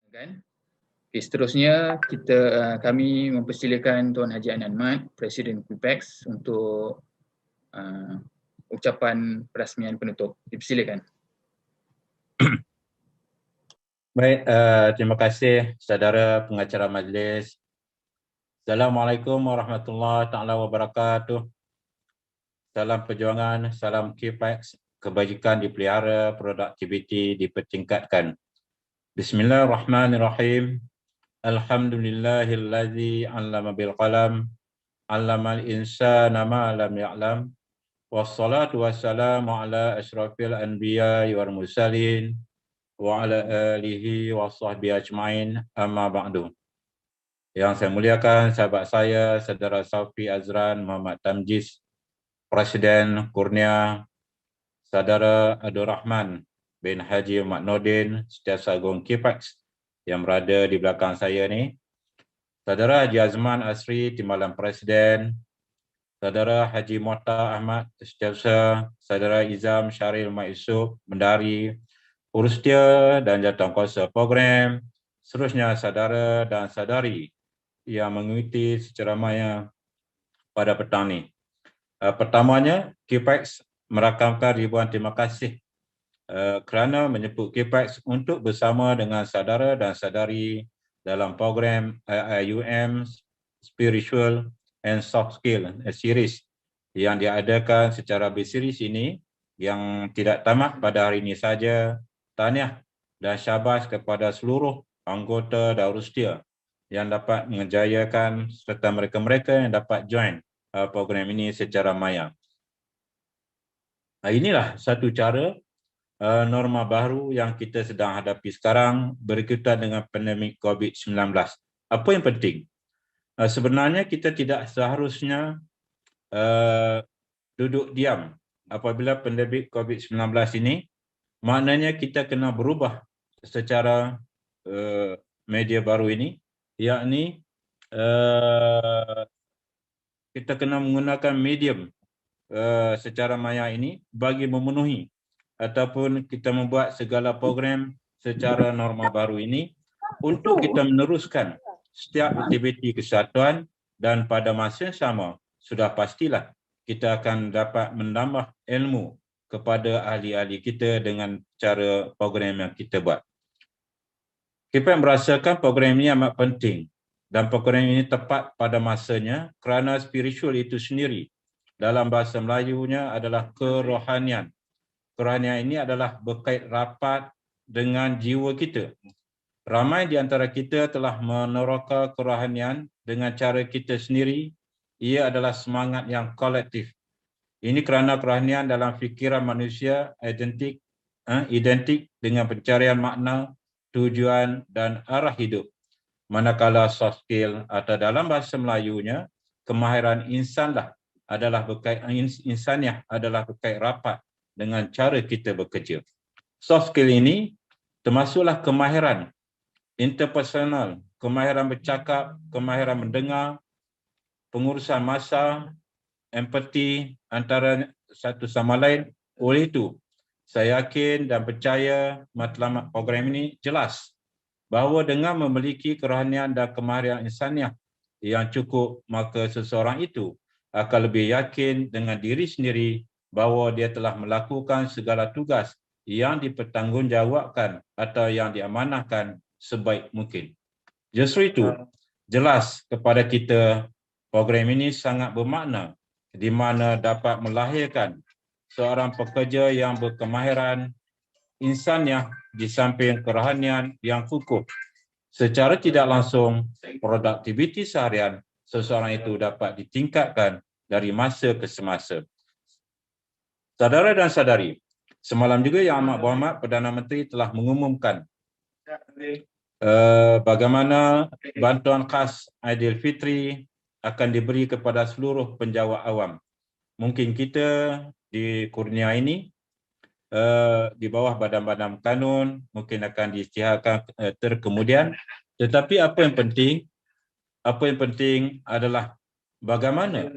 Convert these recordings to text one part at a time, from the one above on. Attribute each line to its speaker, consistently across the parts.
Speaker 1: Kan? Okay, seterusnya kami mempersilakan Tuan Haji Anan Mat, Presiden KUIPEX untuk ucapan perasmian penutup. Dipersilakan.
Speaker 2: Baik, terima kasih saudara pengacara majlis. Assalamualaikum warahmatullahi taala wabarakatuh. Salam perjuangan, salam KUIPEX, kebajikan dipelihara, produktiviti dipertingkatkan. Bismillahirrahmanirrahim. Alhamdulillahillazi 'allama bil qalam, 'allamal insana ma lam ya'lam. Wassalatu wassalamu ala asyrafil anbiya'i wal mursalin wa ala alihi wa sahbihi ajma'in, amma ba'du. Yang saya muliakan sahabat saya, Saudara Saufi Azran Muhammad Tamjiz, Presiden Kurnia, Saudara Abdul Rahman bin Haji Mat Nordin, Setiausaha Agung KUIPEX yang berada di belakang saya ni, Saudara Haji Azman Asri, Timbalan Presiden, Saudara Haji Mohtar Ahmad, Setiausaha, Saudara Izam Syaril Mat Yusof, Bendahari, Urustia dan Jawatankuasa Program, seterusnya saudara dan saudari yang mengikuti ceramahnya pada petang ini. Pertamanya, KUIPEX merakamkan ribuan terima kasih kerana menyebut KUIPEX untuk bersama dengan saudara dan saudari dalam program IIUM Spiritual and Soft Skill Series yang diadakan secara berseries ini yang tidak tamat pada hari ini saja. Tahniah dan syabas kepada seluruh anggota Darustia yang dapat mengejayakan serta mereka-mereka yang dapat join program ini secara maya. Inilah satu cara norma baru yang kita sedang hadapi sekarang berkaitan dengan pandemik COVID-19. Apa yang penting? Sebenarnya kita tidak seharusnya duduk diam apabila pandemik COVID-19 ini, maknanya kita kena berubah secara media baru ini, yakni kita kena menggunakan medium secara maya ini bagi memenuhi ataupun kita membuat segala program secara norma baru ini untuk kita meneruskan setiap aktiviti kesatuan, dan pada masa yang sama sudah pastilah kita akan dapat menambah ilmu kepada ahli-ahli kita dengan cara program yang kita buat. KUIPEX merasakan program ini amat penting dan program ini tepat pada masanya kerana spiritual itu sendiri dalam bahasa Melayunya adalah kerohanian. Kerohanian ini adalah berkait rapat dengan jiwa kita. Ramai di antara kita telah meneroka kerohanian dengan cara kita sendiri. Ia adalah semangat yang kolektif. Ini kerana kerohanian dalam fikiran manusia identik dengan pencarian makna, tujuan dan arah hidup. Manakala soft skill atau dalam bahasa Melayunya, kemahiran insanlah adalah berkait insaniah adalah berkait rapat dengan cara kita bekerja. Soft skill ini termasuklah kemahiran interpersonal, kemahiran bercakap, kemahiran mendengar, pengurusan masa, empati antara satu sama lain. Oleh itu, saya yakin dan percaya matlamat program ini jelas bahawa dengan memiliki kerohanian dan kemahiran insaniah yang cukup, maka seseorang itu akan lebih yakin dengan diri sendiri bahawa dia telah melakukan segala tugas yang dipertanggungjawabkan atau yang diamanahkan sebaik mungkin. Justru itu, jelas kepada kita program ini sangat bermakna di mana dapat melahirkan seorang pekerja yang berkemahiran insaniah di samping kerohanian yang kukuh. Secara tidak langsung, produktiviti seharian seseorang itu dapat ditingkatkan dari masa ke semasa. Saudara dan saudari, semalam juga Yang Amat Berhormat Perdana Menteri telah mengumumkan bagaimana bantuan khas Aidilfitri akan diberi kepada seluruh penjawat awam. Mungkin kita di Kurnia ini di bawah badan-badan kanun mungkin akan diisytiharkan terkemudian, tetapi apa yang penting adalah bagaimana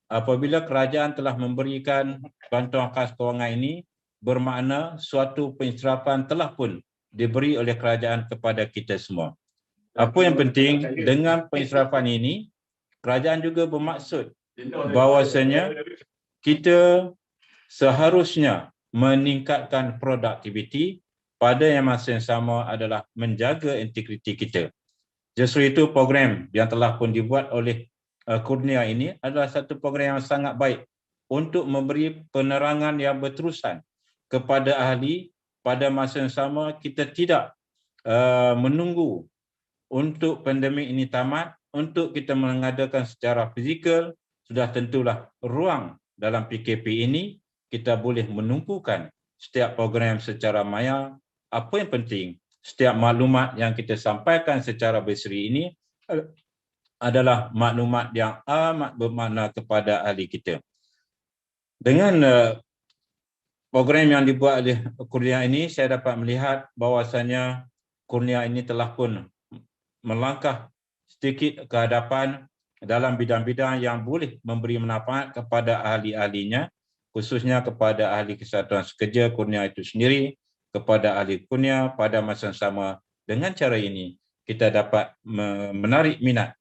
Speaker 2: apabila kerajaan telah memberikan bantuan khas kewangan ini, bermakna suatu penyerapan telah pun diberi oleh kerajaan kepada kita semua. Apa yang penting dengan pengisrafan ini, kerajaan juga bermaksud bahawasanya kita seharusnya meningkatkan produktiviti, pada yang masa yang sama adalah menjaga integriti kita. Justru itu program yang telah pun dibuat oleh Kurnia ini adalah satu program yang sangat baik untuk memberi penerangan yang berterusan kepada ahli. Pada masa yang sama kita tidak menunggu untuk pandemik ini tamat untuk kita mengadakan secara fizikal. Sudah tentulah ruang dalam PKP ini kita boleh menumpukan setiap program secara maya. Apa yang penting, setiap maklumat yang kita sampaikan secara berseri ini adalah maklumat yang amat bermakna kepada ahli kita. Dengan program yang dibuat oleh Kurnia ini, saya dapat melihat bahawasanya Kurnia ini telah pun melangkah sedikit ke hadapan dalam bidang-bidang yang boleh memberi manfaat kepada ahli-ahlinya, khususnya kepada ahli kesatuan sekerja Kurnia itu sendiri, kepada ahli Kurnia. Pada masa yang sama, dengan cara ini kita dapat menarik minat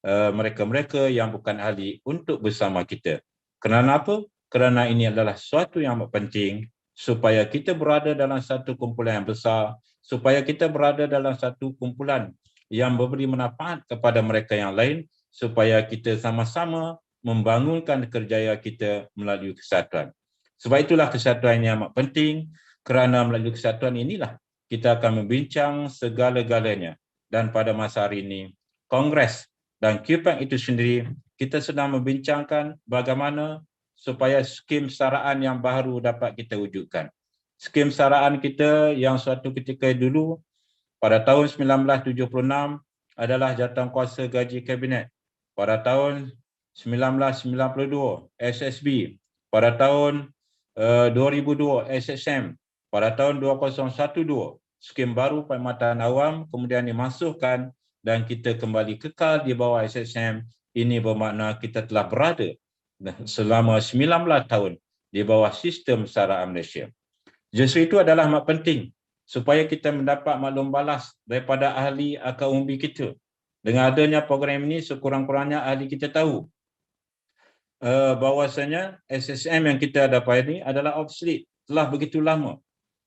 Speaker 2: mereka-mereka yang bukan ahli untuk bersama kita. Kerana apa? Kerana ini adalah sesuatu yang penting supaya kita berada dalam satu kumpulan yang besar, supaya kita berada dalam satu kumpulan yang memberi manfaat kepada mereka yang lain, supaya kita sama-sama membangunkan kerjaya kita melalui kesatuan. Sebab itulah kesatuan ini amat penting, kerana melalui kesatuan inilah kita akan membincang segala-galanya. Dan pada masa hari ini, Kongres dan QPAC itu sendiri, kita sedang membincangkan bagaimana supaya skim saraan yang baru dapat kita wujudkan. Skim saraan kita yang suatu ketika dulu pada tahun 1976 adalah jawatankuasa gaji kabinet. Pada tahun 1992 SSB, pada tahun 2002 SSM, pada tahun 2012 skim baru perkhidmatan awam kemudian dimasukkan dan kita kembali kekal di bawah SSM. Ini bermakna kita telah berada selama 19 tahun di bawah sistem saraan Malaysia. Justru itu adalah amat penting supaya kita mendapat maklum balas daripada ahli akal umbi kita. Dengan adanya program ini, sekurang-kurangnya ahli kita tahu bahawasanya SSM yang kita dapat ini adalah obsolete, telah begitu lama.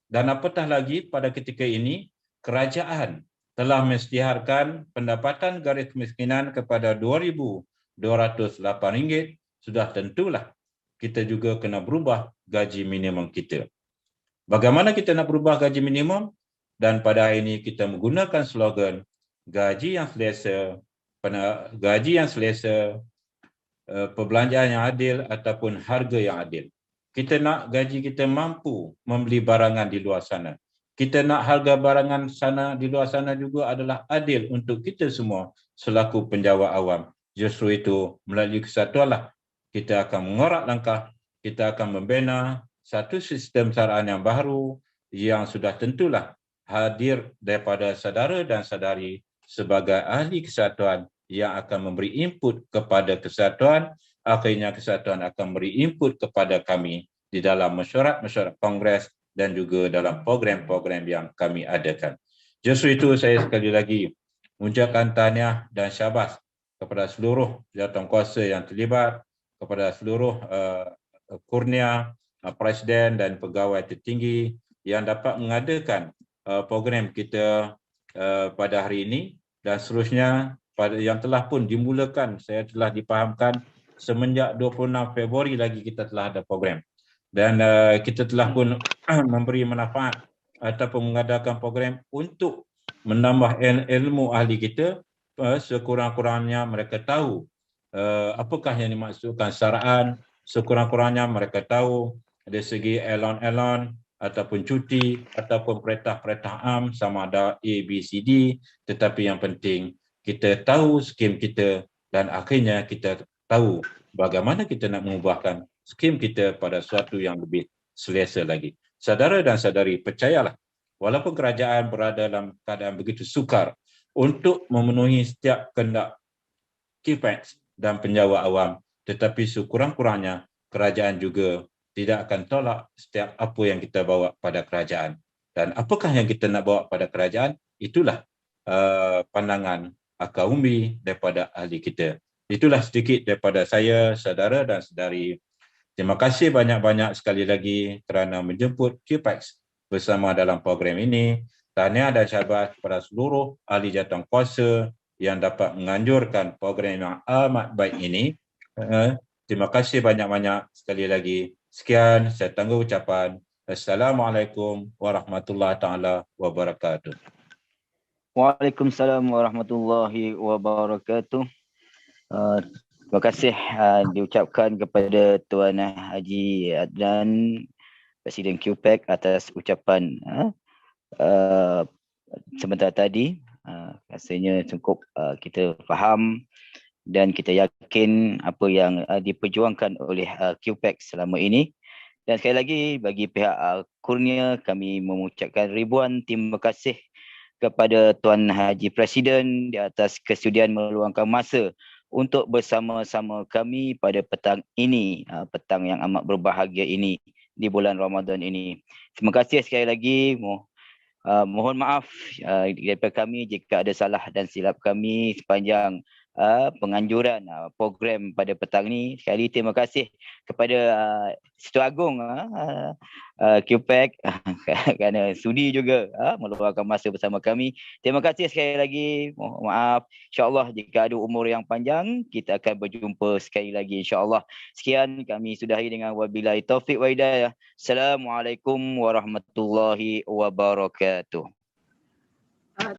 Speaker 2: Dan apatah lagi pada ketika ini, kerajaan telah mengisytiharkan pendapatan garis kemiskinan kepada RM2,208. Sudah tentulah kita juga kena berubah gaji minimum kita. Bagaimana kita nak berubah gaji minimum? Dan pada hari ini kita menggunakan slogan gaji yang selesa, perbelanjaan yang adil ataupun harga yang adil. Kita nak gaji kita mampu membeli barangan di luar sana. Kita nak harga barangan sana di luar sana juga adalah adil untuk kita semua selaku penjawat awam. Justru itu melalui kesatuanlah kita akan mengorak langkah, kita akan membina satu sistem saraan yang baru yang sudah tentulah hadir daripada saudara dan saudari sebagai ahli kesatuan yang akan memberi input kepada kesatuan. Akhirnya kesatuan akan memberi input kepada kami di dalam mesyuarat-mesyuarat Kongres dan juga dalam program-program yang kami adakan. Justru itu saya sekali lagi mengucapkan tahniah dan syabas kepada seluruh jawatankuasa yang terlibat, kepada seluruh Kurnia, Presiden dan pegawai tertinggi yang dapat mengadakan program kita pada hari ini, dan seterusnya yang telah pun dimulakan. Saya telah dipahamkan semenjak 26 Februari lagi kita telah ada program, dan kita telah pun memberi manfaat ataupun mengadakan program untuk menambah ilmu ahli kita. Sekurang-kurangnya mereka tahu apakah yang dimaksudkan saraan, sekurang-kurangnya mereka tahu dari segi elon-elon ataupun cuti ataupun perintah-perintah am sama ada A, B, C, D. Tetapi yang penting kita tahu skim kita dan akhirnya kita tahu bagaimana kita nak mengubahkan skim kita pada suatu yang lebih selesa lagi. Saudara dan saudari, percayalah, walaupun kerajaan berada dalam keadaan begitu sukar untuk memenuhi setiap kehendak QPAC dan penjawat awam, tetapi sekurang-kurangnya kerajaan juga tidak akan tolak setiap apa yang kita bawa pada kerajaan. dan apakah yang kita nak bawa pada kerajaan, itulah pandangan akar umbi daripada ahli kita. Itulah sedikit daripada saya, saudara dan saudari. Terima kasih banyak-banyak sekali lagi kerana menjemput QPAX bersama dalam program ini. Tahniah dan syabas kepada seluruh ahli jawatankuasa yang dapat menganjurkan program yang amat baik ini. Terima kasih banyak-banyak sekali lagi. Sekian, saya tangguh ucapan. Assalamualaikum warahmatullahi taala wabarakatuh.
Speaker 3: Waalaikumsalam warahmatullahi wabarakatuh. Terima kasih diucapkan kepada Tuan Haji Adnan, Presiden QPAX atas ucapan sebentar tadi. Rasanya cukup kita faham dan kita yakin apa yang diperjuangkan oleh QPAX selama ini. Dan sekali lagi bagi pihak Kurnia, kami mengucapkan ribuan terima kasih kepada Tuan Haji Presiden di atas kesudian meluangkan masa untuk bersama-sama kami pada petang ini, petang yang amat berbahagia ini di bulan Ramadan ini. Terima kasih sekali lagi. Mohon maaf daripada kami jika ada salah dan silap kami sepanjang penganjuran program pada petang ini. Sekali terima kasih kepada Situ Agong QPAX kerana sudi juga meluangkan masa bersama kami. Terima kasih sekali lagi. Mohon maaf. InsyaAllah jika ada umur yang panjang, kita akan berjumpa sekali lagi insyaAllah. Sekian, kami sudahi dengan wabillahi taufiq wa hidayah. Assalamualaikum warahmatullahi wabarakatuh.